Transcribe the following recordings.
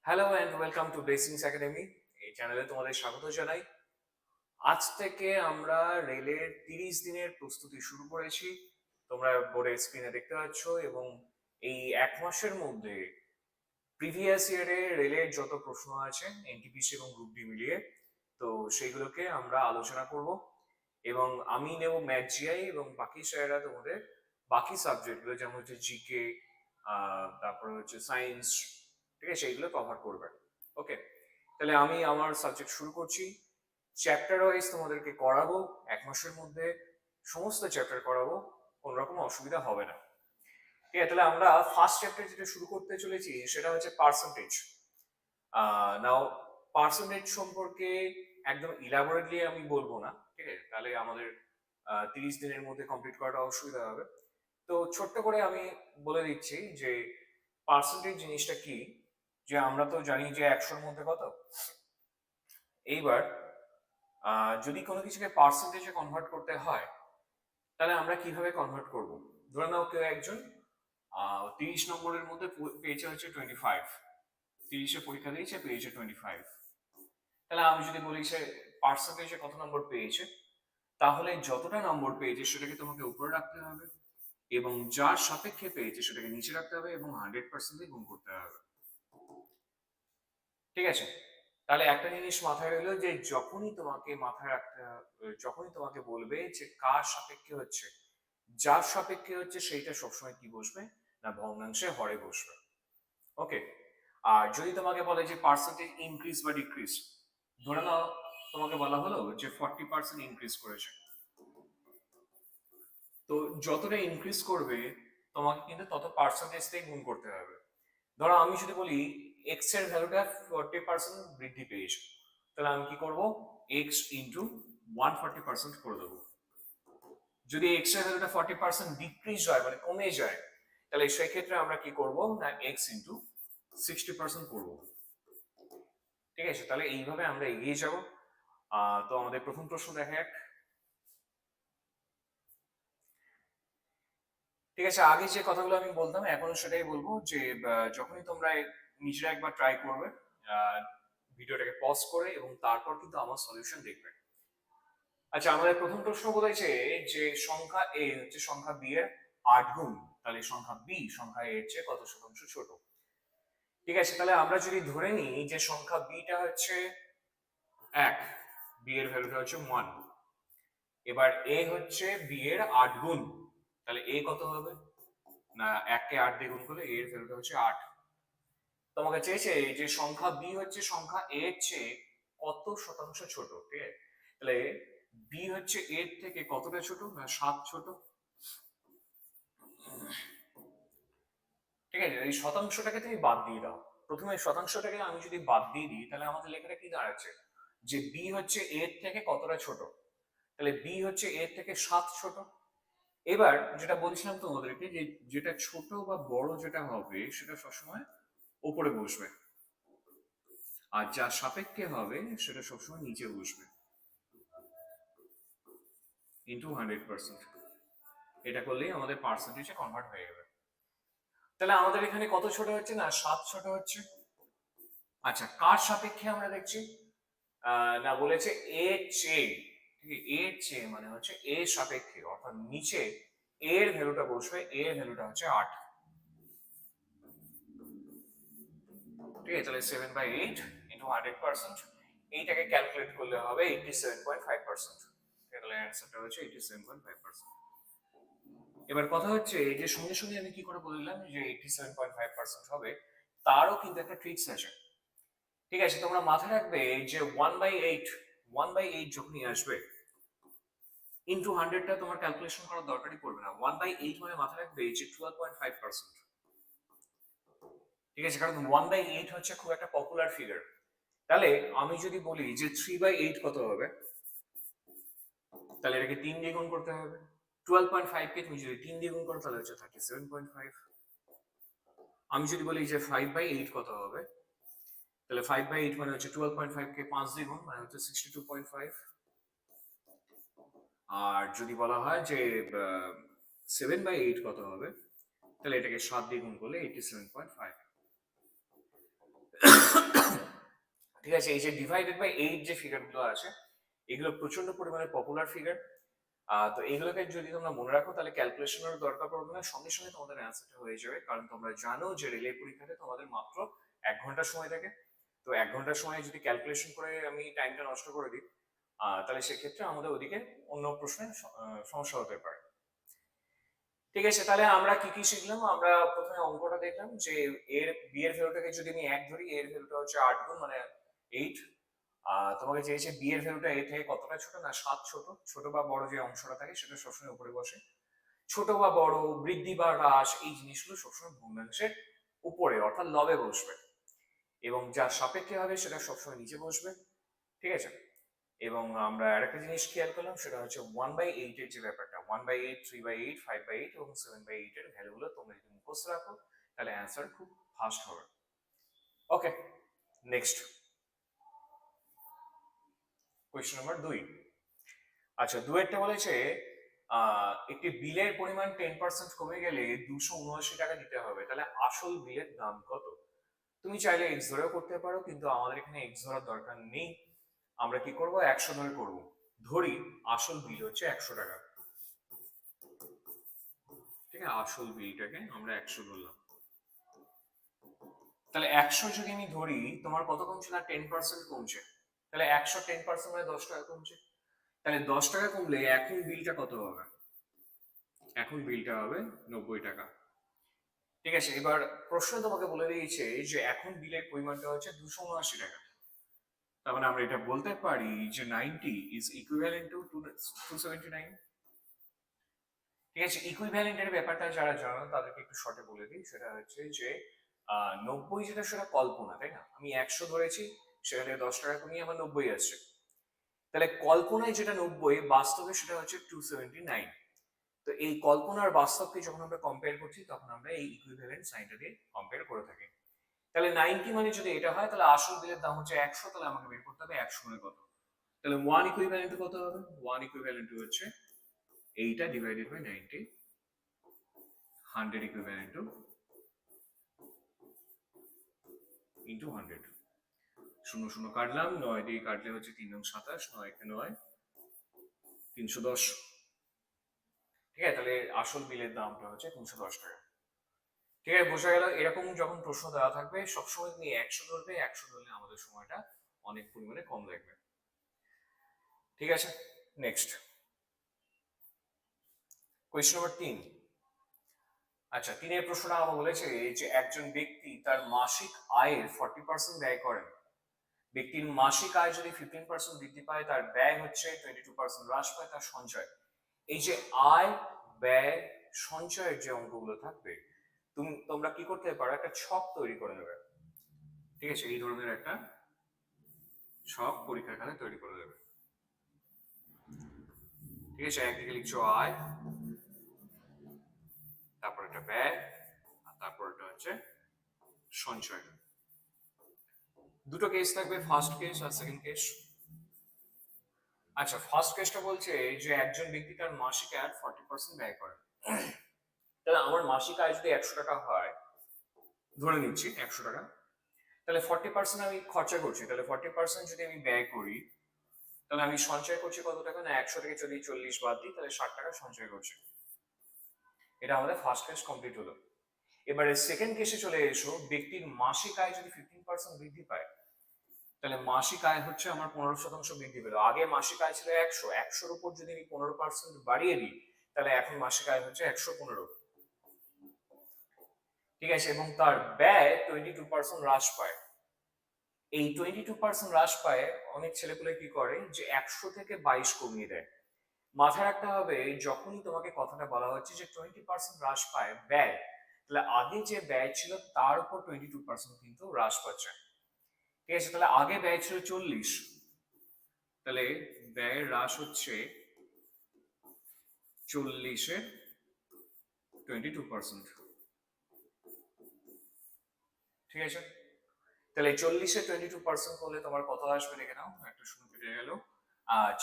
Hello and welcome to Basics Academy. এই চ্যানেলে তোমাদের স্বাগত জানাই। আজ থেকে আমরা রেলের 30 দিনের প্রস্তুতি শুরু করেছি। তোমরা বোর্ডের স্ক্রিনে দেখতে পাচ্ছ, এবং এই এক মাসের মধ্যে প্রিভিয়াস ইয়ারে রেলের যত প্রশ্ন আছে এনটিপিসি এবং গ্রুপ ডি মিলিয়ে, তো সেইগুলোকে আমরা আলোচনা করব। এবং আমি নেব ম্যাথ জিআই, এবং বাকি স্যাররা তোমাদের বাকি সাবজেক্টগুলো যেমন হচ্ছে জিকে, তারপরে হচ্ছে সায়েন্স, ঠিক আছে, সেইগুলো কভার করবে। ওকে, তাহলে আমি আমার সাবজেক্ট শুরু করছি। চ্যাপ্টার ওয়াইজ তোমাদেরকে করাবো, এক মাসের মধ্যে সমস্ত চ্যাপ্টার করাবো, কোনো রকম অসুবিধা হবে না। ঠিক আছে, তাহলে আমরা ফার্স্ট চ্যাপ্টার যেটা শুরু করতে চলেছি সেটা হচ্ছে পার্সেন্টেজ। নাও পার্সেন্টেজ সম্পর্কে একদম ইলাবোরেটলি আমি বলবো না, ঠিক আছে, তাহলে আমাদের 30 দিনের মধ্যে কমপ্লিট করাটা অসুবিধা হবে। তো ছোট্ট করে আমি বলে দিচ্ছি যে পার্সেন্টেজ জিনিসটা কি। যে আমরা তো জানি যে 100-র মধ্যে কত। এইবার যদি কোনো কিছুকে পার্সেন্টেজে কনভার্ট করতে হয়, তাহলে আমরা কিভাবে কনভার্ট করব? ধরে নাও কেউ একজন 30 নম্বরের মধ্যে পেয়েছে হচ্ছে 25, 30-এ পরীক্ষা দিয়েছে, পেয়েছে 25। তাহলে আমি যদি বলি সে পার্সেন্টেজে কত নম্বর পেয়েছে, তাহলে যতটা নম্বর পেয়েছে সেটাকে তোমাকে উপরে রাখতে হবে, এবং যার সাপেক্ষে পেয়েছে সেটাকে নিচে রাখতে হবে, এবং 100% গুণ করতে হবে। ঠিক আছে, তাহলে একটা জিনিস মাথায় রইলো যে যখনই তোমাকে মাথায় রাখতে যখনই তোমাকে বলবে যে কার সাপেক্ষে হচ্ছে, যার সাপেক্ষে হচ্ছে, সেইটা সবসময় কি বসবে না ভগ্নাংশে হরে বসবে। ওকে, আর যদি তোমাকে বলে যে পার্সেন্টেজ ইনক্রিজ বা ডিক্রিজ, ধরে নাও তোমাকে বলা হলো যে 40% ইনক্রিজ করেছে, তো যতটা ইনক্রিজ করবে তোমাকে কিন্তু তত পার্সেন্টেজটাই গুণ করতে হবে। ধরো আমি যদি বলি এক্স এর ভ্যালুটা 40% বৃদ্ধি পেয়েছে, তাহলে আমি কি করব, এক্স ইন্টু 140% করে দেবো। যদি এক্স এর ভ্যালুটা 40% ডিক্রিজ হয়, মানে কমে যায়, তাহলে সেই ক্ষেত্রে আমরা কি করব না এক্স ইন্টু 60% করবো। ঠিক আছে, তাহলে এইভাবে আমরা এগিয়ে যাব। তো আমাদের প্রথম প্রশ্ন দেখা যাক। ঠিক আছে, আগে যে কথাগুলো আমি বলতাম এখনো সেটাই বলবো, যে যখনই তোমরা নিজেরা একবার ট্রাই করবে, ভিডিওটাকে পজ করে, এবং তারপর কিন্তু আমার সলিউশন দেখবে। আচ্ছা, আমাদের প্রথম প্রশ্ন বলেছে যে সংখ্যা এ হচ্ছে সংখ্যা বি এর 8 গুণ, তাহলে সংখ্যা বি সংখ্যা এ এর চেয়ে কত শতাংশ ছোট। ঠিক আছে, তাহলে আমরা যদি ধরে নিই যে সংখ্যা বিটা হচ্ছে 1, বি এর ভ্যালুটা হচ্ছে 1, এবার এ হচ্ছে বি এর 8 গুণ, তাহলে এ কত হবে না 1 কে 8 দিয়ে গুণ করলে এর ভ্যালুটা হচ্ছে 8। তোমাকে চেয়েছে যে সংখ্যা বি হচ্ছে সংখ্যা এ এর চেয়ে কত শতাংশ ছোট। ঠিক আছে, তাহলে বি হচ্ছে এর থেকে কতটা ছোট না 7 ছোট। ঠিক আছে, এই শতাংশটাকে তুমি বাদ দিয়ে দাও। প্রথমে শতাংশটাকে আমি যদি বাদ দিয়ে দিই, তাহলে আমাদের লেখাটা কি দাঁড়াচ্ছে যে বি হচ্ছে এর থেকে কতটা ছোট, তাহলে বি হচ্ছে এর থেকে 7 ছোট। এবার যেটা বলছিলাম তোমাদেরকে, যে যেটা ছোট বা বড় যেটা হবে সেটা সবসময় উপরে বসবে, আর যা সাপেক্ষে হবে সেটা সবসময় নিচে বসবে, ইন্টু 100%। এটা করলেই আমাদের পার্সেন্টেজে কনভার্ট হয়ে যাবে। তাহলে আমাদের এখানে কত ছোট হচ্ছে না 7 ছোট হচ্ছে। আচ্ছা, কার সাপেক্ষে আমরা দেখছি না বলেছে এ চেয়ে, ঠিক আছে, এ চেয়ে মানে হচ্ছে এ সাপেক্ষে, অর্থাৎ নিচে এর ভ্যালুটা বসবে, এর ভ্যালুটা হচ্ছে 8। ঠিক আছে, তাহলে 7/8 ইন্টু 100%, এইটাকে ক্যালকুলেট করলে হবে 87.5%। তাহলে অ্যান্সারটা হচ্ছে 87.5%। এবার কথা হচ্ছে যে সঙ্গে সঙ্গে আমি কি করে বললাম যে 87.5% হবে, তারও কিন্তু একটা ট্রিক্স আছে। ঠিক আছে, তোমরা মাথায় রাখবে যে 1/8 যখনই আসবে, ইন্টু 100টা তোমার ক্যালকুলেশন করার দরকারই পড়বে না। 1/8 মানে মাথায় রাখবে যে 12.5%। ঠিক আছে, কারণ 1/8 হচ্ছে খুব একটা পপুলার ফিগার। তাহলে আমি যদি বলি যে 3/8 কত হবে, তাহলে এটাকে 3 দিয়ে গুণ করতে হবে। 12.5 কে তুমি যদি 3 দিয়ে গুণ করো তাহলে হচ্ছে 37.5। আমি যদি বলি যে 5/8 কত হবে, তাহলে 5/8 মানে হচ্ছে 12.5 কে 5 দিয়ে গুণ, মানে হচ্ছে 62.5। আর যদি বলা হয় যে 7/8 কত হবে, তাহলে এটাকে 7 দিয়ে গুণ করলে 87.5। ঠিক আছে, এই যে ডিভাইডেড বাই 8 যে ফিগারগুলো আছে এগুলো প্রচন্ড পরিমাণে পপুলার ফিগার। তো এগুলোকে যদি তোমরা মনে রাখো তাহলে ক্যালকুলেশনের দরকার পড়বে না, সঙ্গে সঙ্গে তোমাদের অ্যান্সারটা হয়ে যাবে। কারণ তোমরা জানো যে রিলে পরীক্ষাতে তোমাদের মাত্র 1 ঘন্টা সময় থাকে। তো 1 ঘন্টার সময় যদি ক্যালকুলেশন করে আমি টাইমটা নষ্ট করে দিই তাহলে সেক্ষেত্রে আমাদের ওদিকে অন্য প্রশ্নে সমস্যা হতে পারে। ঠিক আছে, তাহলে আমরা কি কি শিখলাম? আমরা প্রথমে অঙ্কটা দেখলাম যে এর বি এর ভ্যালুটাকে যদি আমি 1 ধরি, এর ভ্যালুটা হচ্ছে 8 গুণ মানে 8। তোমাকে চেয়েছে বি এর ভ্যালুটা এ থেকে কতটা ছোট, না 7 ছোট। ছোট বা বড় যে অংশটা থাকে সেটা সবসময় উপরে বসে। ছোট বা বড়, বৃদ্ধি বা হ্রাস, এই জিনিসগুলো সবসময় ভগ্নাংশের উপরে অর্থাৎ লবে বসবে, এবং যা সাপেক্ষে হবে সেটা সবসময় নিচে বসবে। ঠিক আছে, এবং আমরা আরেকটা জিনিস খেয়াল করলাম সেটা হচ্ছে 1/8 এর যে ব্যাপারটা, 1/8, 3/8, 5/8 এবং 7/8 এর ভ্যালুগুলো তোমরা যদি মুখস্থ রাখো তাহলে অ্যান্সার খুব ফাস্ট হবে। ওকে, নেক্সট কোয়েশ্চেন নাম্বার 2। আচ্ছা, দুয়েরটা বলেছে একটি বিলের পরিমাণ 10% কমে গেলে 279 টাকা দিতে হবে, তাহলে আসল বিলের দাম কত? তুমি চাইলে এক্স ধরেও করতে পারো, কিন্তু আমাদের এখানে এক্স ধরার দরকার নেই। আমরা কি করব, 100 ধরে করব। ধরি আসল বিল হচ্ছে 100 টাকা। ঠিক আছে, আসল বিলটাকে আমরা 100 ধরলাম। তাহলে 100 যদি আমি ধরি, তোমার কত কমছে, না 10% কমছে। তাহলে 100 10% মানে 10 টাকা কমছে। তাহলে 10 টাকা কমলে এখন বিলটা কত হবে? এখন বিলটা হবে 90 টাকা। ঠিক আছে, এবার প্রশ্ন তোমাকে বলে দিয়েছে যে এখন বিলের পরিমাণটা হচ্ছে 279 টাকা। তার মানে আমরা এটা বলতে পারি যে 90 ইজ ইকুইভ্যালেন্ট টু 279। ঠিক আছে, ইকুইভ্যালেন্ট এর ব্যাপারটা যারা জানো তাদেরকে একটু শর্টে বলে দিই। সেটা হচ্ছে যে 90 যেটা সেটা কল্পনা, তাই না? আমি 100 ধরেছি, সেটা থেকে 10 টাকা কমিয়ে আমার 90 আসছে। তাহলে কল্পনায় যেটা 90, বাস্তবে সেটা হচ্ছে 279। তো এই কল্পনার বাস্তবকে যখন আমরা কম্পেয়ার করছি তখন আমরা এই ইকুইভ্যালেন্ট সাইনটা দিয়ে কম্পেয়ার করে থাকি। তাহলে 90 মানে যদি এটা হয় তাহলে আসল বিলের দাম হচ্ছে 100, তাহলে আমাকে বের করতে হবে 100 মানে কত। তাহলে 1 ইকুইভ্যালেন্ট কত হবে? 1 ইকুইভ্যালেন্ট হচ্ছে এইটা ডিভাইডেড বাই 90। 100 equivalent into 100। শূন্য শূন্য কাটলাম, 9 দিয়ে কাটলে হচ্ছে 3 9 27, 9 কে 9 310। ঠিক আছে, তাহলে আসল বিলের দামটা হচ্ছে 310 টাকা। ঠিক আছে, বোঝা গেল। এরকম যখন প্রশ্ন দেওয়া থাকবে সবসময় তুমি 100 ধরবে। 100 ধরলে আমাদের সময়টা অনেক পরিমাণে কম লাগবে। ঠিক আছে, নেক্সট কোয়েশ্চন নাম্বার 3। আচ্ছা, 3 এর প্রশ্নটা আমাকে বলেছে যে একজন ব্যক্তি তার মাসিক আয়ের 40% ব্যয় করেন। ব্যক্তির মাসিক আয় যদি 15% বৃদ্ধি পায়, তার ব্যয় হচ্ছে 22% হ্রাস পায় তার সঞ্চয়। এই যে আয়, ব্যয়, সঞ্চয়ের যে অঙ্কগুলো থাকবে, তোমরা কি করতে পারো, একটা ছক তৈরি করে নেবে। ঠিক আছে, এই ধরনের একটা ছক পরীক্ষার খাতায় তৈরি করে দেবে। ঠিক আছে, একদিকে লিখছো আয়, তারপর একটা ব্যয়, আর তারপর এটা হচ্ছে সঞ্চয়। দুটো কেস থাকবে, ফার্স্ট কেস আর সেকেন্ড কেস। আচ্ছা, ফার্স্ট কেসটা বলছে যে একজন ব্যক্তি তার মাসিক আয় 40% ব্যয় করেন। তাহলে আমার মাসিক আয় যদি 100 টাকা হয়, ধরে নিচ্ছি 100 টাকা, তাহলে 40% আমি খরচা করছি। তাহলে 40% যদি আমি ব্যয় করি তাহলে আমি সঞ্চয় করছি কত টাকা, না 100 থেকে যদি 40 বাদ দিই তাহলে 60 টাকা সঞ্চয় করছি। এটা আমাদের ফার্স্ট কেস কমপ্লিট হলো। এবারে সেকেন্ড কেসে চলে এসো। ব্যক্তির মাসিক আয় যদি 15% বৃদ্ধি পায়, তাহলে মাসিক আয় হচ্ছে আমার 15% বৃদ্ধি পেল। আগে মাসিক আয় ছিল 100, 100-র উপর যদি আমি 15% বাড়িয়ে দিই তাহলে এখন মাসিক আয় হচ্ছে 115। ঠিক আছে, এবং তার ব্যয় 22% হ্রাস পায়। এই 22% হ্রাস পায় অনেক ছেলেপুলে কি করে যে 100 থেকে 22 কমিয়ে দেয়। মাথায় রাখতে হবে যখনই তোমাকে কথাটা বলা হচ্ছে যে 20% হ্রাস পায় ব্যয়, তাহলে আগে যে ব্যয় ছিল তার উপর 22% কিন্তু হ্রাস পাচ্ছে। ঠিক আছে, তাহলে আগে ব্যয় ছিল 40, তাহলে ব্যয়ের হ্রাস হচ্ছে 40-এর 22%। ঠিক আছে, তাহলে 40-এর 22% করলে তোমার কত আসবে দেখে নাও। একটা শূন্য কেটে গেল,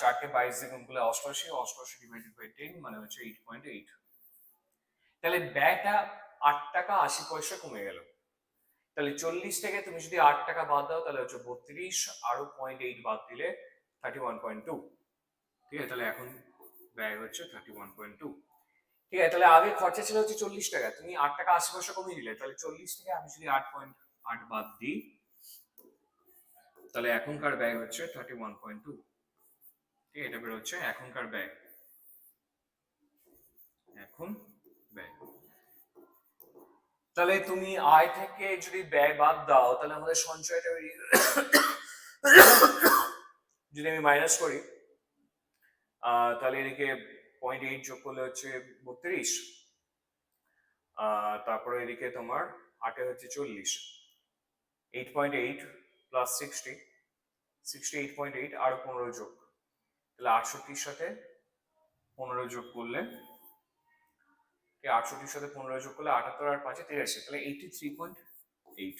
4কে 22 দিয়ে গুণ করলে 88, 88 ডিভাইডেড বাই 10 মানে হচ্ছে 8.8। তাহলে ব্যয়টা 8 টাকা 80 পয়সা কমে গেল। তাহলে 40 থেকে তুমি যদি 8 টাকা বাদ দাও তাহলে হচ্ছে 32, আরো 0.8 বাদ দিলে 31.2। ঠিক আছে, তাহলে এখন ব্যয় হচ্ছে 31.2। ঠিক আছে, তাহলে আগে খরচা ছিল হচ্ছে 40 টাকা, তুমি 8 টাকা 80 পয়সা কমিয়ে দিলে, তাহলে 40 থেকে আমি যদি 8.8 বাদ দিই তাহলে এখনকার ব্যয় হচ্ছে 31.2। ঠিক আছে, এটা বের হচ্ছে এখনকার ব্যয়, এখন ব্যয়। তাহলে তুমি আয় থেকে যদি ব্যয় বাদ দাও তাহলে আমাদের সঞ্চয়টা বেরিয়ে যদি আমি মাইনাস করি তাহলে এদিকে 0.8 যোগ করলে হচ্ছে 32, তারপরে এদিকে তোমার 8 হচ্ছে 40, 8.8 প্লাস 60, 68.8 আরো 15 যোগ, তাহলে 68-র সাথে 15 যোগ করলে 68-র সাথে 15 যোগ করলে 78 আর 5 83, তাহলে 83.8।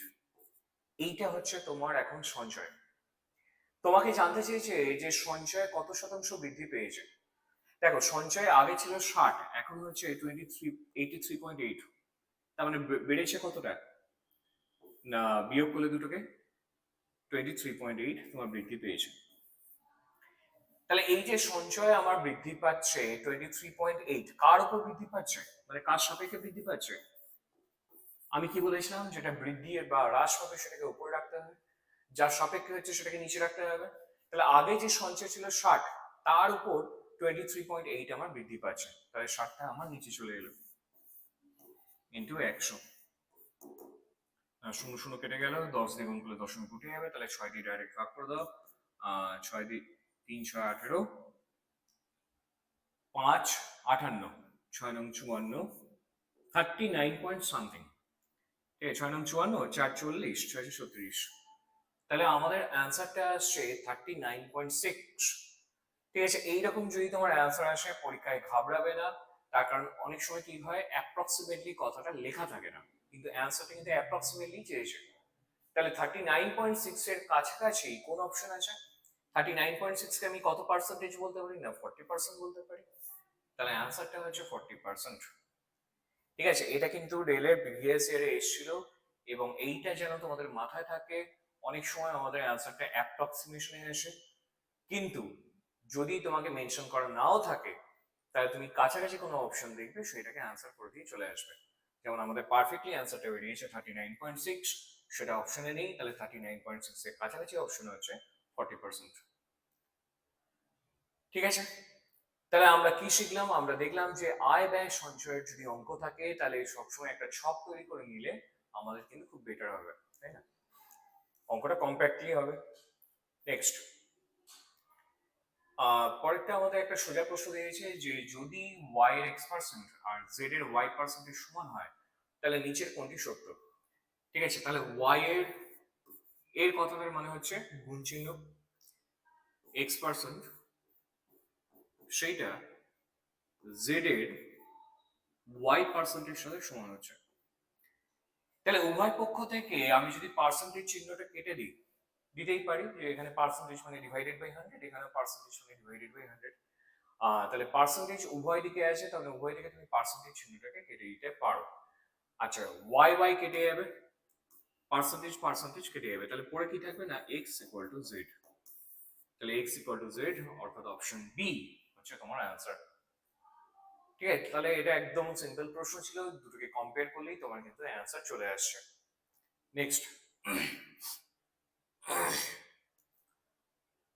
এইটা হচ্ছে তোমার এখন সঞ্চয়। তোমাকে জানতে চেয়েছে যে সঞ্চয় কত শতাংশ বৃদ্ধি পেয়েছে। দেখো, সঞ্চয় আগে ছিল 60, এখন হচ্ছে 83.8, তার মানে বেড়েছে কতটা, না বিয়োগ করলে দুটোকে 23.8 তোমার বৃদ্ধি পেয়েছে। তাহলে এই যে সঞ্চয় আমার বৃদ্ধি পাচ্ছে 23.8, কার উপর বৃদ্ধি পাচ্ছে, মানে কার সাপেক্ষে বৃদ্ধি পাচ্ছে? আমি কি বলেছিলাম, যেটা বৃদ্ধি বা হ্রাস হবে সেটাকে উপরে রাখতে হবে, যার সাপেক্ষে হচ্ছে সেটাকে নিচে রাখতে হবে। তাহলে আগে যে সঞ্চয় ছিল 60, তার উপর 23.8 আমার বৃদ্ধি পাচ্ছে, তাহলে 60টা আমার নিচে চলে এলো ইন্টু 100। 0 0 কেটে গেল, 10 দিয়ে গুণ করলে দশমিক উঠে যাবে, তাহলে 6 দিয়ে ডাইরেক্ট ভাগ করে দাও, 6 দিয়ে 3 6 18, 5 58, 6 9 54, 39 পয়েন্ট সামথিং। ঠিক আছে, 6 9 54, 4 40, 6 36, তাহলে আমাদের অ্যান্সারটা আসছে 39.6। ঠিক আছে, এইরকম যদি তোমার অ্যান্সার আসে পরীক্ষায় ঘাবড়াবে না, তার কারণ অনেক সময় কি হয়, অ্যাপ্রক্সিমেটলি কথাটা লেখা থাকে না, কিন্তু অ্যান্সারটা কিন্তু অ্যাপ্রক্সিমেটলি চেয়েছে। তাহলে 39.6 এর কাছাকাছি কোন অপশন আছে? 39.6 কে আমি কত পার্সেন্টেজ বলতে পারি, না 40% বলতে পারি, তাহলে অ্যান্সারটা হচ্ছে 40%। ঠিক আছে, এটা কিন্তু রেলের প্রিভিয়াস ইয়ারে এসেছিল, এবং এইটা যেন তোমাদের মাথায় থাকে। অনেক সময় আমাদের অ্যান্সারটা অ্যাপ্রক্সিমেশনে আসে, কিন্তু যদি তোমাকে মেনশন করা নাও থাকে তাহলে তুমি কাছাকাছি কোনো অপশন দেখবে, সেটাকে অ্যান্সার করে দিয়ে চলে আসবে। যেমন আমাদের পারফেক্টলি অ্যান্সারটা বেরিয়েছে 39.6, সেটা অপশনে নেই, তাহলে 39.6 এর কাছাকাছি অপশন হচ্ছে 40%। ঠিক আছে, তাহলে আমরা কি শিখলাম? আমরা দেখলাম যে আয় ব্যয় সঞ্চয়ের যদি অঙ্ক থাকে তাহলে সবসময় একটা ছক তৈরি করে নিলে আমাদের কিন্তু খুব বেটার হবে, তাই না? অঙ্কটা কম্প্যাক্টলি হবে। নেক্সট, পরেরটা আমাদের একটা সোজা প্রশ্ন দিয়েছে যে যদি y এর x% আর z এর y% সমান হয় তাহলে নিচের কোনটি সত্য? ঠিক আছে, তাহলে y এর কথাটার মানে হচ্ছে গুণ চিহ্ন, x% সেইটা z এর y% এর সাথে সমান হচ্ছে। তাহলে উভয় পক্ষ থেকে আমি যদি পার্সেন্টেজ চিহ্নটা কেটে দিই, দিতেই পারি, যে এখানে পার্সেন্টেজ মানে ডিভাইডেড বাই 100, এখানে পার্সেন্টেজ মানে ডিভাইডেড বাই 100। তাহলে পার্সেন্টেজ উভয় দিকে আছে, তাহলে উভয় দিকে তুমি পার্সেন্টেজ চিহ্নটাকে কেটে দিতে পারো। আচ্ছা, ওয়াই ওয়াই কেটে যাবে, পার্সেন্টেজ পার্সেন্টেজ কেটে যাবে, তাহলে পরে কি থাকবে না এক্স ইকুয়াল টু জেড। তাহলে এক্স ইকুয়াল টু জেড, অর্থাৎ অপশন বি হচ্ছে তোমার অ্যান্সার। ঠিক আছে, তাহলে এটা একদম সিম্পল প্রশ্ন ছিল, দুটোকে কম্পেয়ার করলেই তোমার কিন্তু অ্যান্সার চলে আসছে। নেক্সট,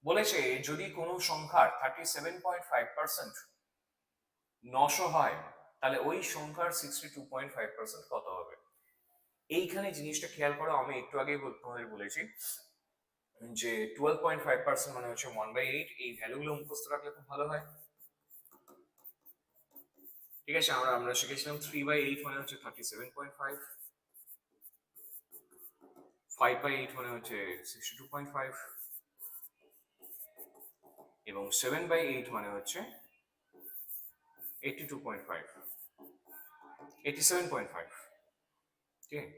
বলেছে যদি কোনো সংখ্যার 37.5% 900 হয় তাহলে ওই সংখ্যার 62.5% কত হবে? এইখানে জিনিসটা খেয়াল করো, আমি একটু আগেই তোমাদের বলেছি যে 12.5% মানে হচ্ছে 1/8, এই ভ্যালুগুলো মুখস্থ রাখলে খুব ভালো হয়। ঠিক আছে, আমরা শিখেছিলাম 3/8 মানে হচ্ছে 37.5, 5/8 মানে হচ্ছে 62.5, এবং 7/8 মানে হচ্ছে 82.5, 87.5। ঠিক আছে,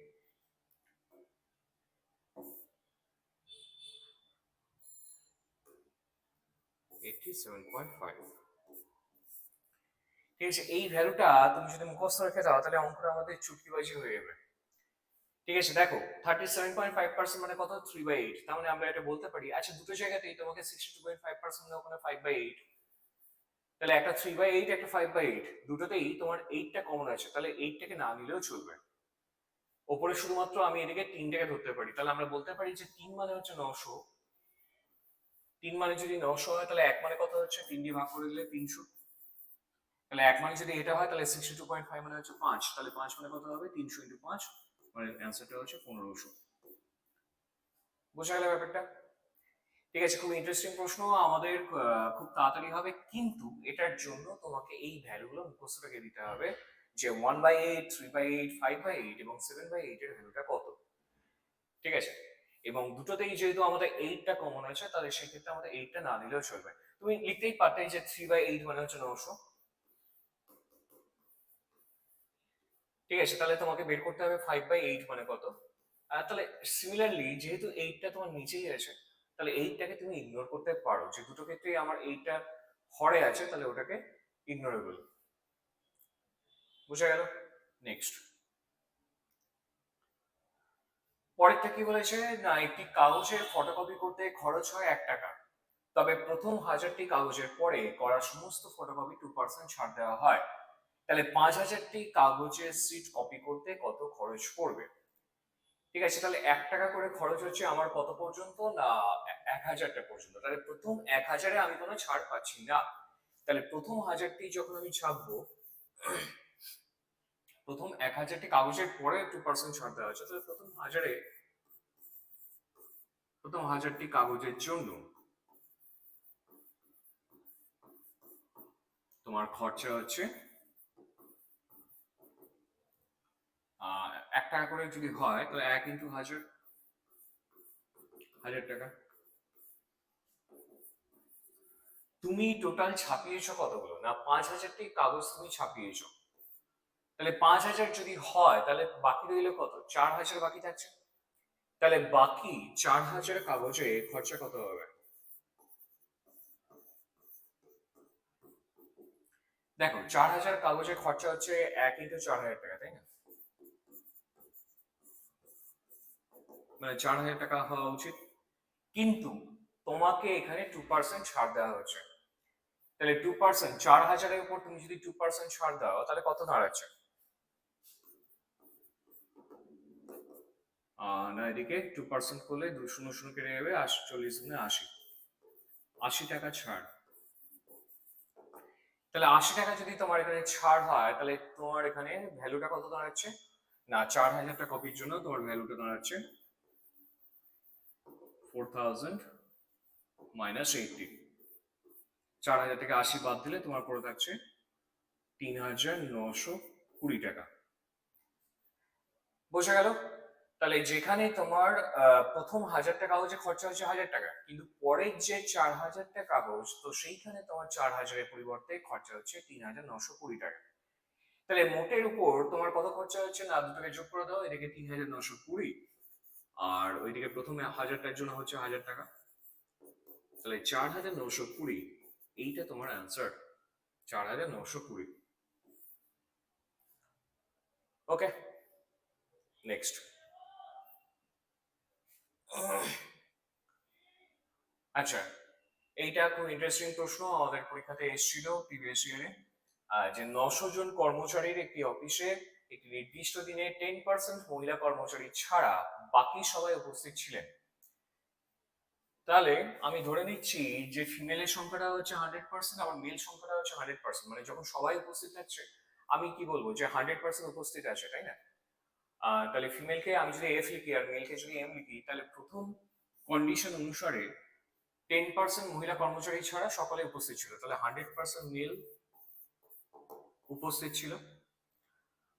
87.5। ঠিক আছে, এই ভ্যালুটা তুমি যদি মুখস্থ রেখে দাও তাহলে অঙ্কটা আমাদের চুটকিবাজি হয়ে যাবে। ঠিক আছে, দেখো 37.5% মানে কত, 3/8। তার মানে আমরা এটা বলতে পারি, আচ্ছা দুটো জায়গাতেই তোমাকে 62.5% মানে ওখানে 5/8, তাহলে একটা 3/8 একটা 5/8, দুটোতেই তোমার 8টা কমন আছে, তাহলে 8টাকে না নিলেও চলবে। ওপরে শুধুমাত্র আমি এদিকে 3টাকে ধরতে পারি, তাহলে আমরা বলতে পারি যে 3 মানে হচ্ছে 900। 3 মানে যদি 900 হয় তাহলে 1 মানে কত হচ্ছে, 3 দিয়ে ভাগ করে দিলে 300। তাহলে 1 মানে যদি এটা হয় তাহলে 62.5 মানে হচ্ছে 5, তাহলে 5 মানে কত হবে, 300 × 5, মানে অ্যান্সারটা হচ্ছে 1500। বোঝা গেল ব্যাপারটা? ঠিক আছে, খুব ইন্টারেস্টিং প্রশ্ন আমাদের, খুব তাড়াতাড়ি হবে, কিন্তু এটার জন্য তোমাকে এই ভ্যালুগুলো মুখস্থ রেখে দিতে হবে যে 1/8, 3/8, 5/8 এবং 7/8 এর ভ্যালুটা কত। ঠিক আছে, এবং দুটোতেই যেহেতু আমাদের 8টা কমন আছে, তাহলে সেই ক্ষেত্রে আমাদের 8টা না নিলেও চলবে। তুমি লিখতেই পারতে যে 3/8 মানে হচ্ছে 900। ঠিক আছে, তাহলে তোমাকে বের করতে হবে 5/8 মানে কত। তাহলে সিমিলারলি যেহেতু 8টা তোমার নিচেই আছে, তাহলে 8টাকে তুমি ইগনোর করতে পারো, যে দুটো ক্ষেত্রেই আমার 8টা হরে আছে, তাহলে ওটাকে ইগনোরেবল। বুঝা গেল? নেক্সট, পরেরটা কি বলেছে না, একটি কাগজের ফটোকপি করতে খরচ হয় 1 টাকা, তবে প্রথম 1000টি কাগজের পরে করা সমস্ত ফটোকপি 2% ছাড় দেওয়া হয়, তাহলে 5000টি কাগজের সিট কপি করতে কত খরচ পড়বে। ঠিক আছে, তাহলে 1 টাকা করে খরচ হচ্ছে আমার কত পর্যন্ত না, 1000টা পর্যন্ত, তাহলে প্রথম 1000-এ আমি কোনো ছাড় পাচ্ছি না, তাহলে প্রথম 1000টি যখন আমি ছাপবো, প্রথম 1000টি কাগজের পরে 2% ছাড় দেওয়া হচ্ছে, তাহলে প্রথম 1000টি কাগজের জন্য তোমার খরচা হচ্ছে 1 টাকা করে যদি হয় তাহলে 1 × 1000, 1000 টাকা। তুমি টোটাল ছাপিয়েছো কতগুলো না, 5000টি কাগজ তুমি ছাপিয়েছো, তাহলে 5000 যদি হয় তাহলে বাকি রইল কত, 4000 বাকি থাকছে, তাহলে বাকি 4000 কাগজে খরচা কত হবে। দেখো 4000 কাগজের খরচা হচ্ছে 1 × 4000 টাকা, তাই না, মানে 4000 টাকা হওয়া উচিত, কিন্তু তোমাকে এখানে 2% ছাড় দেওয়া হচ্ছে, তাহলে 2%, 4000-এর উপর তুমি যদি 2% ছাড় দাও তাহলে কত দাঁড়াচ্ছে, না এদিকে 2% করলে 200 কেটে যাবে, 40 × 80, 80 টাকা ছাড়। তাহলে 80 টাকা যদি তোমার এখানে ছাড় হয় তাহলে তোমার এখানে ভ্যালুটা কত দাঁড়াচ্ছে না, 4000টা কপির জন্য তোমার ভ্যালুটা দাঁড়াচ্ছে 4000 - 80। 4000 থেকে 80 বাদ দিলে তোমার পড়ে থাকছে 3920 টাকা। বোঝা গেল? তাহলে যেখানে তোমার প্রথম 1000টা কাগজে খরচা হচ্ছে 1000 টাকা, কিন্তু পরের যে 4000টা কাগজ, তো সেইখানে তোমার 4000-এর পরিবর্তে খরচা হচ্ছে 3920 টাকা। তাহলে মোটের উপর তোমার কত খরচা হচ্ছে না, দুটোকে যোগ করে দাও, এদিকে 3920 আর ওইদিকে প্রথমে 1000টার জন্য হচ্ছে 1000 টাকা, তাহলে 4920, এইটা তোমার অ্যান্সার, 4920। ওকে, নেক্সট। আচ্ছা, এইটা খুব ইন্টারেস্টিং প্রশ্ন, আমাদের পরীক্ষাতে এসেছিল প্রিভিয়াস ইয়ারে, যে 900 জন কর্মচারীর একটি অফিসে একটি নির্দিষ্ট দিনে 10% মহিলা কর্মচারী ছাড়া বাকি সবাই উপস্থিত ছিলেন, তাহলে আমি ধরে নিচ্ছি যে ফিমেলের সংখ্যাটা হচ্ছে 100%, আবার মেল সংখ্যাটা হচ্ছে 100%, মানে যখন সবাই উপস্থিত থাকছে আমি কি বলবো যে 100% উপস্থিত আছে, তাই না। তাহলে ফিমেলকে আমি যদি এফ লিখি আর মেলকে যদি এম লিখি, তাহলে প্রথম কন্ডিশন অনুসারে 10% মহিলা কর্মচারী ছাড়া সকলে উপস্থিত ছিল, তাহলে 100% মেল উপস্থিত ছিল,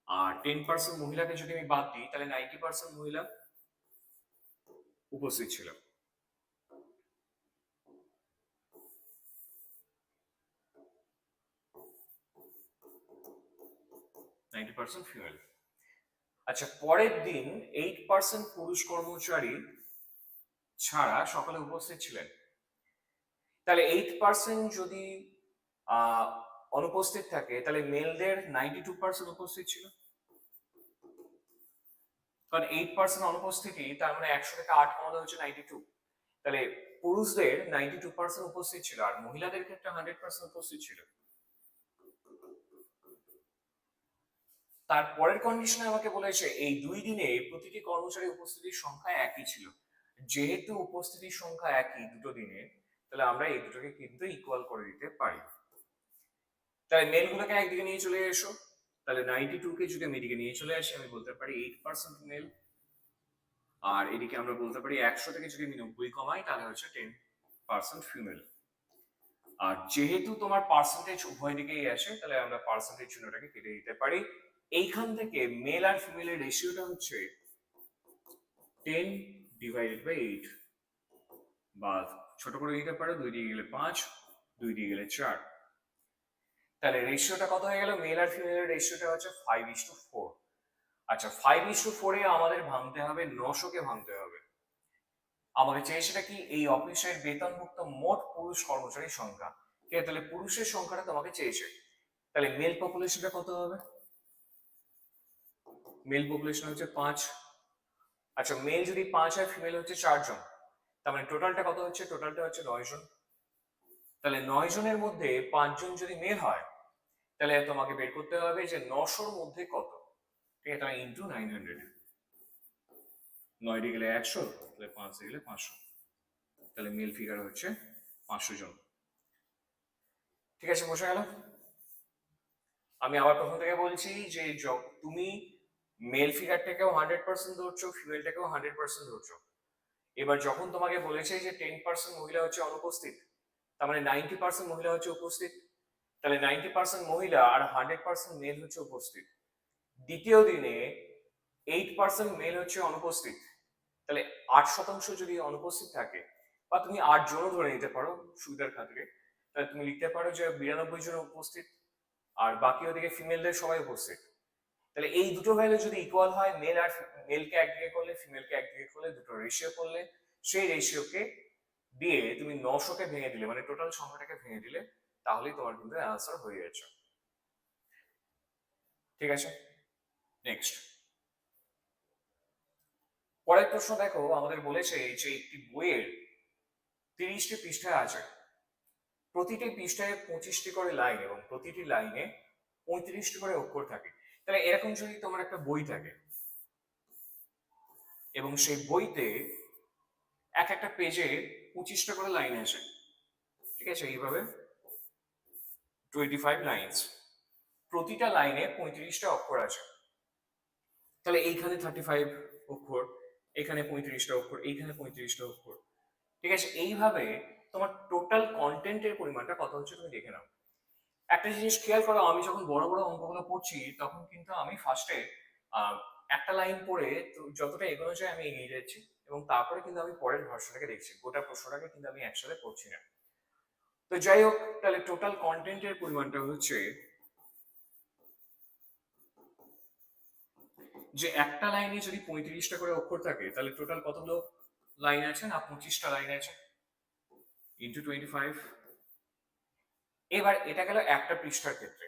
আর 10% মহিলাকে যদি আমি বাদ দিই তাহলে 90% মহিলা উপস্থিত ছিল। ফিমেল। আচ্ছা, পরের দিন 8% পুরুষ কর্মচারী ছাড়া সকলে উপস্থিত ছিলেন, তাহলে 8% যদি অনুপস্থিত থাকে তাহলে মেলদের 92% উপস্থিত ছিল। কারণ 8% অনুপস্থিতি, তার মানে 100 থেকে 8 কমানো হচ্ছে 92। তাহলে পুরুষদের 92% উপস্থিত ছিল আর মহিলাদের ক্ষেত্রে 100% উপস্থিত ছিল। তারপরের কন্ডিশনে আমাকে বলেছে এই 2 দিনে প্রতিটি কর্মচারী উপস্থিতির সংখ্যা একই ছিল। যেহেতু উপস্থিতির সংখ্যা একই দুটো দিনে, তাহলে আমরা এই দুটোকে কিন্তু ইকুয়াল করে দিতে পারি। তাহলে মেলগুলোকে একদিকে নিয়ে চলে এসো। তাহলে 92 কে যদি আমি এদিকে নিয়ে চলে আসি, আমি বলতে পারি 8% মেল। আর এদিকে আমরা বলতে পারি 100 থেকে যদি আমি 90 কমাই তাহলে হচ্ছে 10% ফিমেল। আর যেহেতু তোমার পার্সেন্টেজ উভয় দিকেই আসে, তাহলে আমরা পার্সেন্টেজ চিহ্নটাকে কেটে দিতে পারি। এইখান থেকে মেল আর ফিমেলের রেশিওটা হচ্ছে 10/8, বা ছোট করে দিতে পারো 2 দিয়ে গেলে 5, 2 দিয়ে গেলে 4। তাহলে রেশিওটা কত হয়ে গেল? মেল আর ফিমেলের রেশিওটা হচ্ছে 5:4। আচ্ছা, 5:4 এ আমাদের ভাঙতে হবে 900 কে ভাঙতে হবে। আমাকে চেয়েছেটা কি? এই অফিসের বেতনভুক্ত মোট পুরুষ কর্মচারীর সংখ্যা। ঠিক আছে, তাহলে পুরুষের সংখ্যাটা তোমাকে চেয়েছে। তাহলে মেল পপুলেশনটা কত হবে? মেল পপুলেশন হচ্ছে 5। আচ্ছা, মেল যদি 5 হয়, ফিমেল হচ্ছে 4 জন, তার মানে টোটালটা কত হচ্ছে? টোটালটা হচ্ছে 9 জন। তাহলে 9 জনের মধ্যে 5 জন যদি মেল হয়, তাহলে তোমাকে বের করতে হবে যে 900-র মধ্যে কত। ঠিক আছে, তাহলে ইন্টু 900। 9 দিয়ে গেলে 100, তাহলে 5 দিয়ে গেলে 500। তাহলে মেল ফিগার হচ্ছে 500 জন। ঠিক আছে, বোঝা গেল? আমি আবার প্রথম থেকে বলছি যে তুমি মেল ফিগারটাকেও 100% ধরছো, ফিমেলটাকেও 100% ধরছো। এবার যখন তোমাকে বলেছে যে 10% মহিলা হচ্ছে অনুপস্থিত, তার মানে 90% মহিলা হচ্ছে উপস্থিত। তাহলে 90% মহিলা আর 100% মেল হচ্ছে উপস্থিত। দ্বিতীয় দিনে 8% মেল হচ্ছে অনুপস্থিত। তাহলে 8% যদি অনুপস্থিত থাকে, বা তুমি 8 জনও ধরে নিতে পারো সুবিধার খাতিরে, তাহলে তুমি লিখতে পারো যে 92 জন উপস্থিত আর বাকি ওদিকে ফিমেলদের সবাই উপস্থিত। তাহলে এই দুটো ভ্যালু যদি ইকুয়াল হয়, মেল আর মেলকে একদিকে করলে, ফিমেলকে একদিকে করলে, দুটো রেশিও করলে, সেই রেশিওকে দিয়ে তুমি 900 কে ভেঙে দিলে, মানে টোটাল সংখ্যাটাকে ভেঙে দিলে, তাহলেই তোমার কিন্তু অ্যান্সার হয়ে যাচ্ছে। ঠিক আছে, নেক্সট পরের প্রশ্ন দেখো। আমাদের বলেছে যে একটি বইয়ের 30টি পৃষ্ঠা আছে, প্রতিটি পৃষ্ঠায় 25টি করে লাইন এবং প্রতিটি লাইনে 35টি করে অক্ষর থাকে। তাহলে এরকম যদি তোমার একটা বই থাকে এবং সেই বইতে এক একটা পেজে 25টা করে লাইন আছে, ঠিক আছে, এইভাবে 25 লাইনস, প্রতিটা লাইনে 35টা অক্ষর আছে। তাহলে এইখানে 35 অক্ষর, এখানে 35টা অক্ষর, এইখানে 35টা অক্ষর। ঠিক আছে, এইভাবে তোমার টোটাল কন্টেন্টের পরিমাণটা কত হচ্ছে তুমি দেখে নাও। একটা জিনিস খেয়াল করো, আমি যখন বড় বড় অঙ্কগুলো পড়ছি তখন কিন্তু আমি ফার্স্টে একটা লাইন পড়ে যতটা এগোনো যায় আমি এগিয়ে যাচ্ছি, এবং তারপরে কিন্তু আমি পরের ভার্সনটাকে দেখছি, গোটা প্রশ্নটাকে কিন্তু আমি একসাথে পড়ছি না। তো যাই হোক, তাহলে টোটাল কন্টেন্টের পরিমাণটা হচ্ছে যে একটা লাইনে যদি 35টা করে অক্ষর থাকে, তাহলে টোটাল কতগুলো লাইন আছে? না, 25টা লাইন আছে, ইন্টু 25। এবার এটা গেল একটা পৃষ্ঠার ক্ষেত্রে।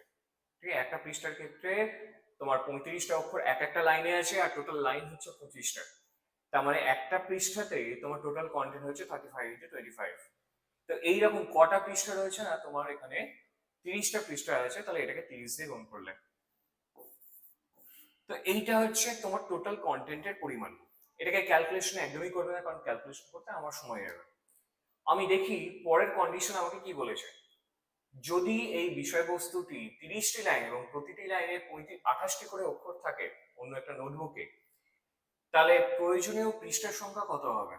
ঠিক আছে, একটা পৃষ্ঠার ক্ষেত্রে তোমার 35টা অক্ষর এক একটা লাইনে আছে, আর টোটাল লাইন হচ্ছে 25টা। তার মানে একটা পৃষ্ঠাতে তোমার টোটাল কন্টেন্ট হচ্ছে 35 ইন্টু 25। তো এইরকম কটা পৃষ্ঠা রয়েছে? না, তোমার এখানে 30টা পৃষ্ঠা আছে, তাহলে এটাকে 30 দিয়ে গুণ করলে। তো এইটা হচ্ছে তোমার টোটাল কন্টেন্টের পরিমাণ। এটাকে ক্যালকুলেশন একদমই করবে না, কারণ ক্যালকুলেশন করতে আমার সময় যাবে। আমি দেখি পরের কন্ডিশন আমাকে কি বলেছে। যদি এই বিষয়বস্তুটি 30টি লাইন এবং প্রতিটি লাইনে 28টি করে অক্ষর থাকে অন্য একটা নোটবুকে, তাহলে প্রয়োজনীয় পৃষ্ঠার সংখ্যা কত হবে?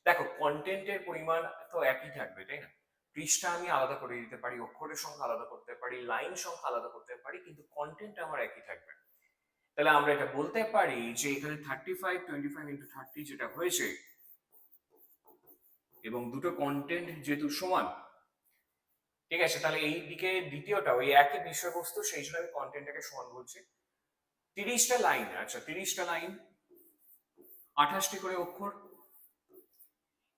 দেখো, কন্টেন্টের পরিমাণ তো একই থাকবে, তাই না? পৃষ্ঠা আমি আলাদা করে দিতে পারি, অক্ষরের সংখ্যা আলাদা করতে পারি, লাইন সংখ্যা আলাদা করতে পারি, কিন্তু কন্টেন্ট আমার একই থাকবে। তাহলে আমরা এটা বলতে পারি যে এখানে 35 25 ইন্টু 30 যেটা হয়েছে, এবং দুটো কন্টেন্ট যেহেতু সমান, ঠিক আছে, তাহলে এই দিকে দ্বিতীয়টা ওই একই বিষয়বস্তু, সেই জন্য আমি কন্টেন্টটাকে সমান বলছি। 30টা লাইন, আচ্ছা 30টা লাইন, 28টি করে অক্ষর,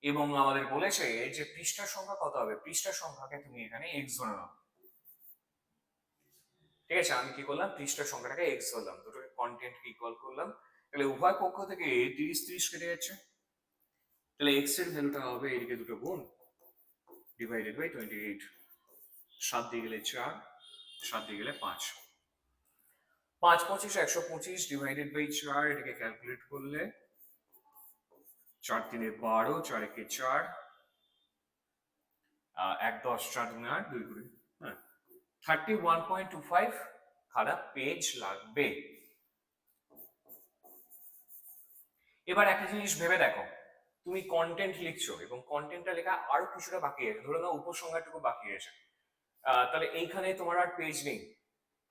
এবং আমাদের বলেছে যে পৃষ্ঠার সংখ্যা কত হবে? পৃষ্ঠার সংখ্যাকে তুমি এখানে এক্স ধরে নাও। ঠিক আছে, আমি কি করলাম? পৃষ্ঠার সংখ্যাটাকে এক্স ধরলাম, দুটোকে কন্টেন্টকে ইকুয়াল করলাম, তাহলে উভয় পক্ষ থেকে 30 কেটে যাচ্ছে, তাহলে এক্স এর ভ্যালুটা হবে এদিকে দুটো গুণ ডিভাইডেড বাই 28, 7 দিয়ে গেলে 4, 7 দিয়ে গেলে 5, 5 25 125 ডিভাইডেড বাই 4, এটাকে ক্যালকুলেট করলে 4 3 12, 4 1 4, 1 10, 4 2 8, 2 2, হ্যাঁ 31.25 খানা পেজ লাগবে। এবার একটা জিনিস ভেবে দেখো, তুমি কন্টেন্ট লিখছো এবং কন্টেন্টটা লেখা আরো কিছুটা বাকি আছে, ধরে নাও উপসংহারটুকু বাকি আছে, তাহলে এইখানে তোমার আর পেজ নেই,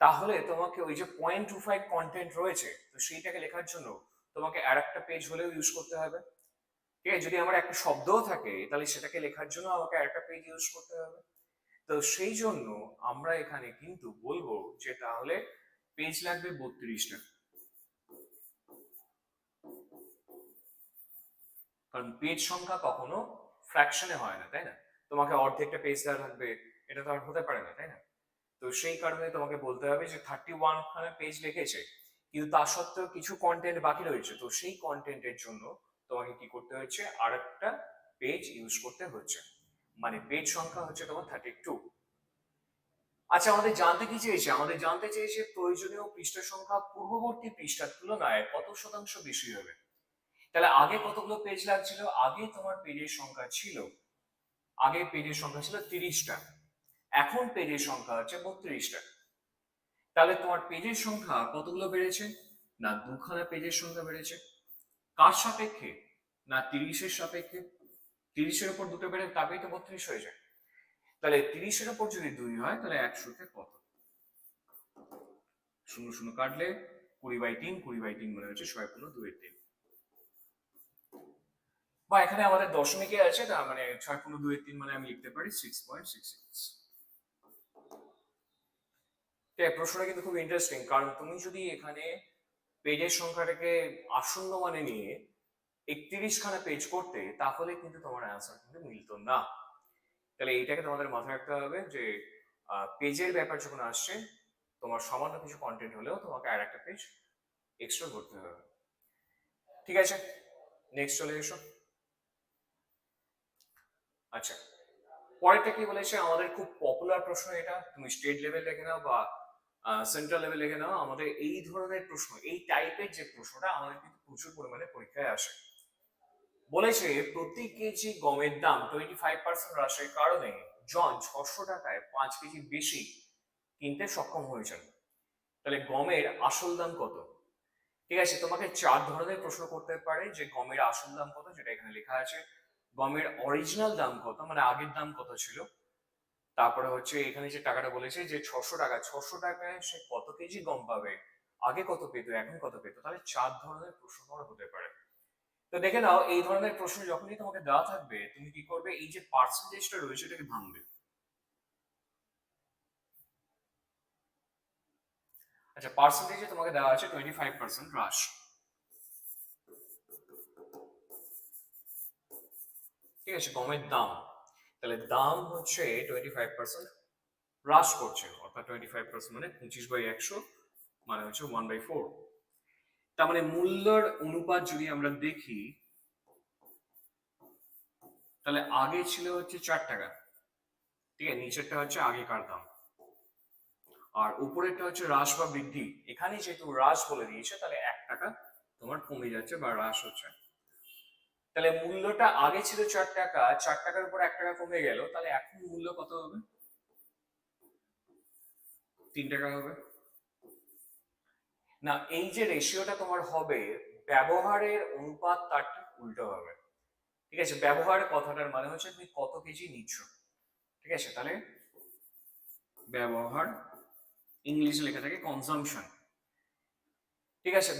তাহলে তোমাকে ওই যে 0.25 কন্টেন্ট রয়েছে, তো সেইটাকে লেখার জন্য তোমাকে আর একটা পেজ হলেও ইউজ করতে হবে। ঠিক আছে, যদি আমার একটা শব্দও থাকে তাহলে সেটাকে লেখার জন্য আমাকে আর একটা পেজ ইউজ করতে হবে। তো সেই জন্য আমরা এখানে কিন্তু বলবো যে তাহলে পেজ লাগবে 32টা, কারণ পেজ সংখ্যা কখনো ফ্র্যাকশনে হয় না, তাই না? তোমাকে অর্ধেকটা পেজ দেওয়া থাকবে, এটা তো আর হতে পারে না, তাই না? তো সেই কারণে তোমাকে বলতে হবে যে 31 খানা পেজ লিখেছে, কিন্তু তা সত্ত্বেও কিছু কন্টেন্ট বাকি রয়েছে, তো সেই কন্টেন্টের জন্য তোমাকে কি করতে হচ্ছে, আর একটা পেজ ইউজ করতে হচ্ছে, মানে পেজ সংখ্যা হচ্ছে তোমার 32। আচ্ছা, আমাদের জানতে কি চেয়েছে, আমাদের জানতে চেয়েছে প্রয়োজনীয় পৃষ্ঠা সংখ্যা পূর্ববর্তী পৃষ্ঠার তুলনায় কত শতাংশ বেশি হবে। তাহলে আগে কতগুলো পেজ লাগছিল, আগে তোমার পেজের সংখ্যা ছিল, আগে পেজের সংখ্যা ছিল 30টা, এখন পেজের সংখ্যা হচ্ছে 32টা। তাহলে তোমার পেজের সংখ্যা কতগুলো বেড়েছে, না দুখানা পেজের সংখ্যা বেড়েছে। কার সাপেক্ষে, না 30-এর সাপেক্ষে। 30-এর উপর দুটো বেড়ে তবেই তো 32 হয়ে যায়। তাহলে 30-এর উপর যদি 2 হয় তাহলে 100-তে কত, 0 0 কাটলে 20/3, 20/3 মানে হচ্ছে 6×2 বা এখানে আমাদের দশমিকে আছে, তার মানে 6×2 মানে আমি লিখতে পারি 6.66। প্রশ্নটা কিন্তু খুব ইন্টারেস্টিং, কারণ তুমি যদি এখানে পেজের সংখ্যাটাকে আসন্ন মানে নিয়ে 31 খানা পেজ করতে, তাহলে কিন্তু তোমার অ্যান্সার কিন্তু মিলতো না। তাহলে এইটাকে তোমাদের মাথায় রাখতে হবে যে পেজের ব্যাপার যখন আসছে, তোমার সামান্য কিছু কন্টেন্ট হলেও তোমাকে আর একটা পেজ এক্সট্রা করতে হবে। ঠিক আছে, নেক্সট চলে এসো। আচ্ছা, পরেরটা কি বলেছে, আমাদের খুব পপুলার প্রশ্ন এটা, তুমি স্টেট লেভেল লিখে নাও বা সেন্ট্রাল লেভেল লিখে নাও, আমাদের এই ধরনের প্রশ্ন, এই টাইপের যে প্রশ্নটা আমাদের কিন্তু প্রচুর পরিমাণে পরীক্ষায় আসে। বলেছে প্রতি কেজি গমের দাম 25% হ্রাসের কারণে জন 600 টাকায় 5 কেজি বেশি কিনতে সক্ষম হয়েছেন। তাহলে গমের আসল দাম কত? ঠিক আছে, তোমাকে 4 ধরনের প্রশ্ন করতে পারে, যে গমের আসল দাম কত, যেটা এখানে লেখা আছে, গমের অরিজিনাল দাম কত, মানে আগের দাম কত ছিল, তারপরে হচ্ছে এখানে যে টাকাটা বলেছে যে 600 টাকায় সে কত কেজি গম পাবে, আগে কত পেতো এখন কত পেতো। তাহলে 4 ধরনের প্রশ্ন তোমার হতে পারে। তো দেখে নাও, এই ধরনের প্রশ্ন যখনই তোমাকে দেওয়া থাকবে, তুমি কি করবে, এই যে পার্সেন্টেজটা রয়েছে এটাকে ভাঙবে। আচ্ছা, পার্সেন্টেজে তোমাকে দেওয়া আছে 25% হ্রাস। ঠিক আছে, গমের দাম, তাহলে দাম হচ্ছে 25% হ্রাস করছে, অর্থাৎ 25% মানে 25/100, মানে হচ্ছে 1/4। তার মানে মূল্যর অনুপাত যদি আমরা দেখি, তাহলে আগে ছিল হচ্ছে 4 টাকা, ঠিক আছে, নিচেরটা হচ্ছে আগেকার দাম, আর উপরেরটা হচ্ছে হ্রাস বা বৃদ্ধি। এখানে যেহেতু হ্রাস বলে দিয়েছে, তাহলে 1 টাকা তোমার কমে যাচ্ছে বা হ্রাস হচ্ছে। তাহলে মূল্যটা আগে ছিল 4 টাকা, 4 টাকার উপর 1 টাকা কমে গেল, তাহলে এখন মূল্য কত হবে, 3 টাকা হবে না। এই যে রেশিওটা তোমার হবে, ব্যবহারের অনুপাত তার ঠিক উল্টো হবে। ঠিক আছে, ব্যবহার কথাটার মানে হচ্ছে তুমি কত কেজি নিচ্ছ। ঠিক আছে, তাহলে ব্যবহার, ইংলিশে লেখা থাকে কনজাম্পশন। ঠিক আছে,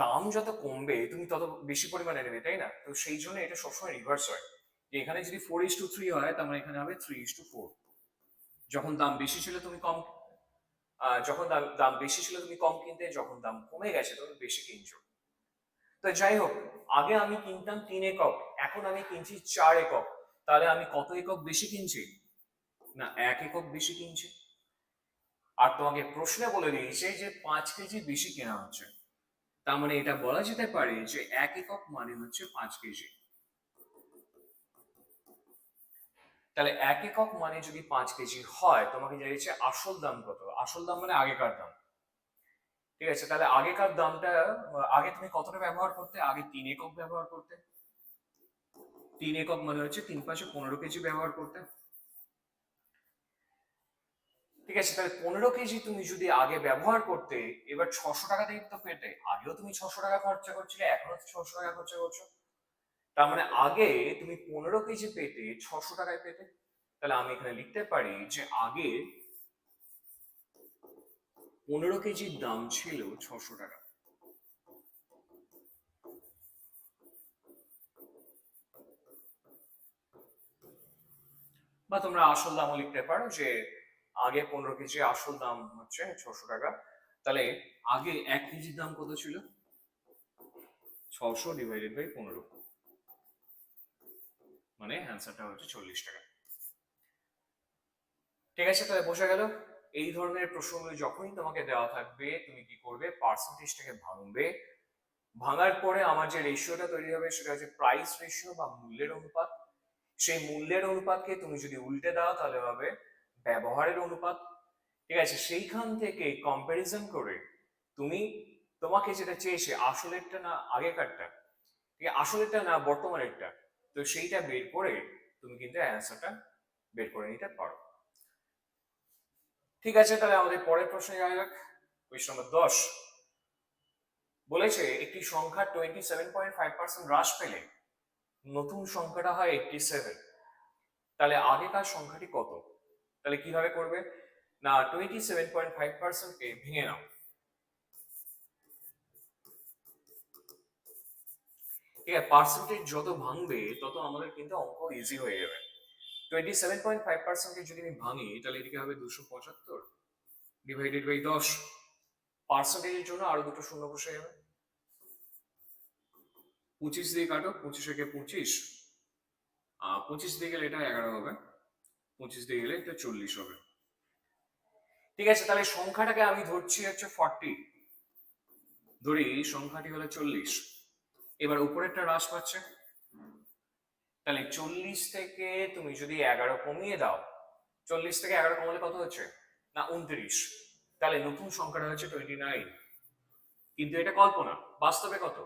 দাম যত কমবে তুমি তত বেশি পরিমাণে নেবে, তাই না? তো সেই জন্য এটা সবসময় রিভার্স হয়, যে এখানে যদি 4:3 হয়, তার মানে এখানে হবে 3:4। যখন দাম বেশি ছিল তুমি কম, যখন দাম বেশি ছিল তুমি কম কিনতে, যখন দাম কমে গেছে তুমি বেশি কিনছো। তো যাই হোক, আগে আমি কিনতাম 3 একক, এখন আমি কিনছি 4 একক, তাহলে আমি কত একক বেশি কিনছি, না 1 একক বেশি কিনছি। আর তোমাকে প্রশ্নে বলে দিয়েছে যে 5 কেজি বেশি কেনা হচ্ছে, তার মানে এটা বলা যেতে পারে যে 1 একক মানে হচ্ছে 5 কেজি। তাহলে 1 একক মানে যদি 5 কেজি হয়, তোমাকে চাইছে আসল দাম কত? আসল দাম মানে আগেকার দাম। ঠিক আছে, তাহলে আগেকার দামটা আগে তুমি কতটা ব্যবহার করতে? আগে 3 একক ব্যবহার করতে। 3 একক মানে হচ্ছে 3 5 15 কেজি ব্যবহার করতে। ঠিক আছে, তাহলে 15 কেজি তুমি যদি আগে ব্যবহার করতে, এবার 600 টাকা দিয়ে তো পেতে। আগেও তুমি 600 টাকা খরচা করছিলে, এখনো 600 টাকা খরচা করছো। তার মানে আগে তুমি 15 কেজি পেতে 600 টাকায় পেতে। তাহলে আমি এখানে লিখতে পারি যে আগে 15 কেজির দাম ছিল 600 টাকা। বা তোমরা আসল দামও লিখতে পারো যে আগে 15 কেজি আসল দাম হচ্ছে 600 টাকা। তাহলে আগে 1 কেজির দাম কত ছিল? 600 ডিভাইডেড বাই 15, মানে অ্যান্সারটা হচ্ছে 40 টাকা। ঠিক আছে, তাহলে বোঝা গেল এই ধরনের প্রশ্নগুলো যখনই তোমাকে দেওয়া থাকবে তুমি কি করবে? পার্সেন্টেজটাকে ভাঙবে। ভাঙার পরে আমার যে রেশিওটা তৈরি হবে সেটা হচ্ছে প্রাইস রেশিও বা মূল্যের অনুপাত। সেই মূল্যের অনুপাতকে তুমি যদি উল্টে দাও তাহলে হবে ব্যবহারের অনুপাত। ঠিক আছে, সেইখান থেকে কম্প্যারিজন করে তুমি তোমাকে যেটা চেয়েছে আসলেরটা না আগেকারটা, ঠিক আছে, আসলেরটা না বর্তমানেরটা, তো সেইটা বের করে তুমি কিন্তু অ্যান্সারটা বের করে নিতে পারো। ঠিক আছে, তাহলে আমাদের পরের প্রশ্নে যাওয়া যাক। কোয়েশ্চন নম্বর 10 বলেছে একটি সংখ্যা 27.5% হ্রাস পেলে নতুন সংখ্যাটা হয় 87। তাহলে আগেকার সংখ্যাটি কত? তাহলে কিভাবে করবে? না, 27.5% কে ভেঙে নাও। ঠিক আছে, পার্সেন্টেজ যত ভাঙবে তত আমাদের কিন্তু অঙ্ক ইজি হয়ে যাবে। 27.5% কে যদি আমি ভাঙি তাহলে এদিকে হবে 275 ডিভাইডেড বাই 10। পার্সেন্টেজের জন্য আরো দুটো শূন্য বসে যাবে। 25 দিয়ে কাটো, 25 একে 25, 25 দিয়ে গেলে এটা 11 হবে, 25 দিয়ে গেলে এটা 40 হবে। ঠিক আছে, তাহলে সংখ্যাটাকে আমি ধরছি হচ্ছে 40, ধরি সংখ্যাটি হলো 40। এবার উপরেরটা হ্রাস পাচ্ছে, তাহলে 40 থেকে তুমি যদি 11 কমিয়ে দাও, 40 থেকে 11 কমালে কত হচ্ছে? না 29। তাহলে নতুন সংখ্যাটা হচ্ছে 29। কিন্তু এটা কল্পনা, বাস্তবে কত?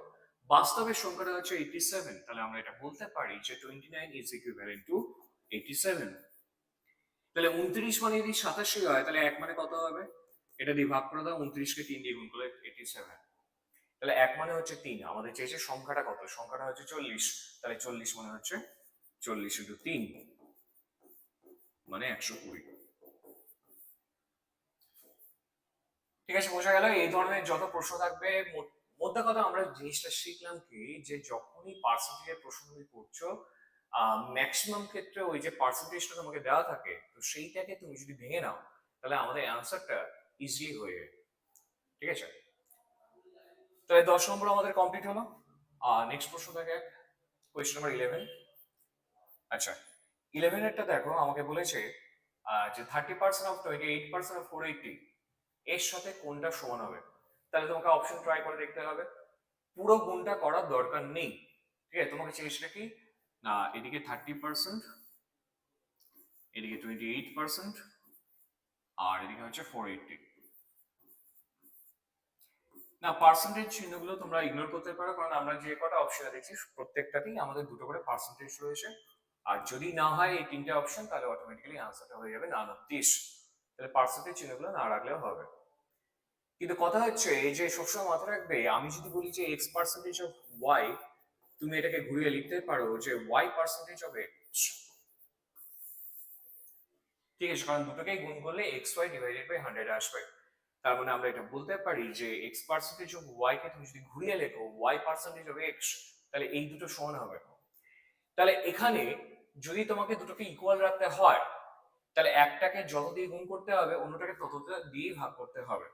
বাস্তবের সংখ্যাটা হচ্ছে 87। তাহলে আমরা এটা বলতে পারি যে 29 ইজ ইকুইভ্যালেন্ট টু 87। তাহলে 29 মানে যদি 87 হয় তাহলে 1 মানে কত হবে? এটা দিয়ে ভাগ করে দাও, 29 কে 3 দিয়ে গুণ করলে 87। তাহলে 1 মানে হচ্ছে 3। আমাদের চেয়েছে সংখ্যাটা কত? সংখ্যাটা হচ্ছে 40। তাহলে 40 মানে হচ্ছে 40 ইন্টু 3 মানে 120। ঠিক আছে, বোঝা গেল? এই ধরনের যত প্রশ্ন থাকবে, মোদ্দা কথা আমরা জিনিসটা শিখলাম কি, যে যখনই পার্সেন্টেজের প্রশ্ন তুমি করছো, ম্যাক্সিমাম ক্ষেত্রে ওই যে পার্সেন্টেজটা তোমাকে দেওয়া থাকে, তো সেইটাকে তুমি যদি ভেঙে নাও তাহলে আমাদের অ্যান্সারটা ইজিলি হয়ে যাবে। ঠিক আছে, তাহলে 10 নম্বর আমাদের কমপ্লিট হলো। নেক্সট প্রশ্ন থাকে কোয়েশ্চন নাম্বার 11। আচ্ছা, 11 এরটা দেখো, আমাকে বলেছে যে 30% অফ 28% অফ 480 এর সাথে কোনটা সমান হবে? তাহলে তোমাকে অপশন ট্রাই করে দেখতে হবে। পুরো গুণটা করার দরকার নেই। ঠিক আছে, তোমাকে চেষ্টা কি, না এদিকে 30%, এদিকে 28%, আর এদিকে হচ্ছে 480। না, পার্সেন্টেজ চিহ্নগুলো তোমরা ইগনোর করতে পারো, কারণ আমরা যে কটা অপশন দেখছি প্রত্যেকটাতেই আমাদের দুটো করে পার্সেন্টেজ রয়েছে। আর যদি না হয় এই তিনটে অপশন, তাহলে অটোমেটিক্যালি আনসারটা হয়ে যাবে 39। তাহলে পার্সেন্টেজ চিহ্নগুলো না রাখলেও হবে। কিন্তু কথা হচ্ছে এই যে সবসময় মাথায় রাখবে, আমি যদি বলি যে এক্স পার্সেন্টেজ অফ ওয়াই, তুমি এটাকে ঘুরিয়ে লিখতে পারো যে ওয়াই পার্সেন্টেজ অফ এক্স। ঠিক আছে, কারণ দুটোকেই গুণ করলে এক্স ওয়াই ডিভাইডেড বাই 100 আসবে। তার মানে আমরা এটা বলতে পারি যে এক্স পার্সেন্টেজ অফ ওয়াই কে তুমি যদি ঘুরিয়ে লেখো ওয়াই পার্সেন্টেজ অফ এক্স, তাহলে এই দুটো সমান হবে। তাহলে এখানে যদি তোমাকে দুটোকে ইকুয়াল রাখতে হয়, তাহলে একটাকে যত দিয়ে গুণ করতে হবে অন্যটাকে ততটা দিয়ে ভাগ করতে হবে।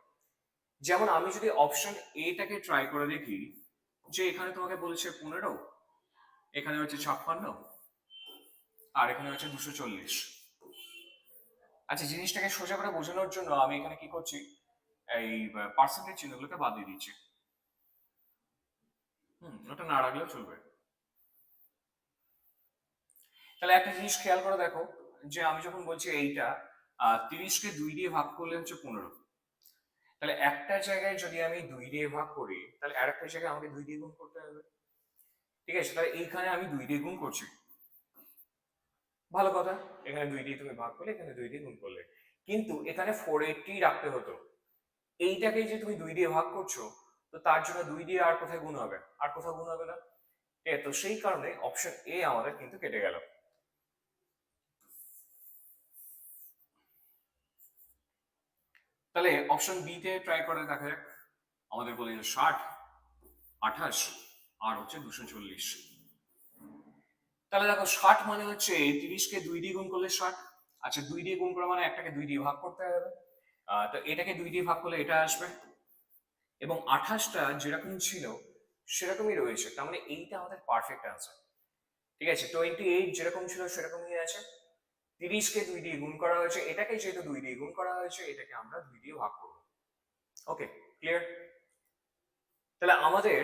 যেমন আমি যদি অপশন এটাকে ট্রাই করে দেখি, যে এখানে তোমাকে বলেছে 15, এখানে হচ্ছে 56, আর এখানে হচ্ছে 240। আচ্ছা, জিনিসটাকে সোজা করে বোঝানোর জন্য আমি এখানে কি করছি, এই পার্সেন্টেজ চিহ্নগুলোকে বাদ দিয়ে দিচ্ছি। ওটা না রাখলেও চলবে। তাহলে একটা জিনিস খেয়াল করে দেখো, যে আমি যখন বলছি এইটা 30কে 2 দিয়ে ভাগ করলে হচ্ছে 15। তাহলে একটা জায়গায় যদি আমি 2 দিয়ে ভাগ করি, তাহলে আরেকটা জায়গায় আমাকে 2 দিয়ে গুণ করতে হবে। ঠিক আছে, তাহলে এইখানে আমি 2 দিয়ে গুণ করছি, ভালো কথা। এখানে 2 দিয়ে তুমি ভাগ করলে, এখানে 2 দিয়ে গুণ করলে, কিন্তু এখানে 480 রাখতে হতো। এইটাকে যে তুমি 2 দিয়ে ভাগ করছো, তো তার জন্য 2 দিয়ে আর কোথায় গুণ হবে? আর কোথাও গুণ হবে না। ঠিক আছে, তো সেই কারণে অপশন এ আমাদের কিন্তু কেটে গেল। তাহলে অপশন বি তে ট্রাই করে দেখা যাক। আমাদের বলে 60, 28 আর হচ্ছে 240। তাহলে দেখো 60 মানে হচ্ছে 30কে 2 দিয়ে গুণ করলে 60। আচ্ছা, 2 দিয়ে গুণ করা মানে একটাকে 2 দিয়ে ভাগ করতে হবে। তো এটাকে 2 দিয়ে ভাগ করলে এটা আসবে, এবং 28টা যেরকম ছিল সেরকমই রয়েছে, তার মানে এইটা আমাদের পারফেক্ট আনসার। ঠিক আছে, 28 যেরকম ছিল সেরকমই আছে। 30কে 2 দিয়ে গুণ করা হয়েছে, এটাকে যেহেতু 2 দিয়ে গুণ করা হয়েছে, এটাকে আমরা 2 দিয়ে ভাগ করবো। ওকে, ক্লিয়ার? তাহলে আমাদের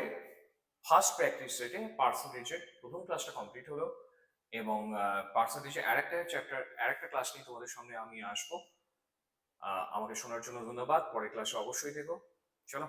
ফার্স্ট প্র্যাকটিস সেটে পার্সেন্টেজের প্রথম ক্লাসটা কমপ্লিট হলো, এবং পার্সেন্টেজের আরেকটা চ্যাপ্টার, আরেকটা ক্লাস নিয়ে তোমাদের সামনে আমি আসবো। আমাকে শোনার জন্য ধন্যবাদ, পরের ক্লাসে অবশ্যই দেখো। চলো।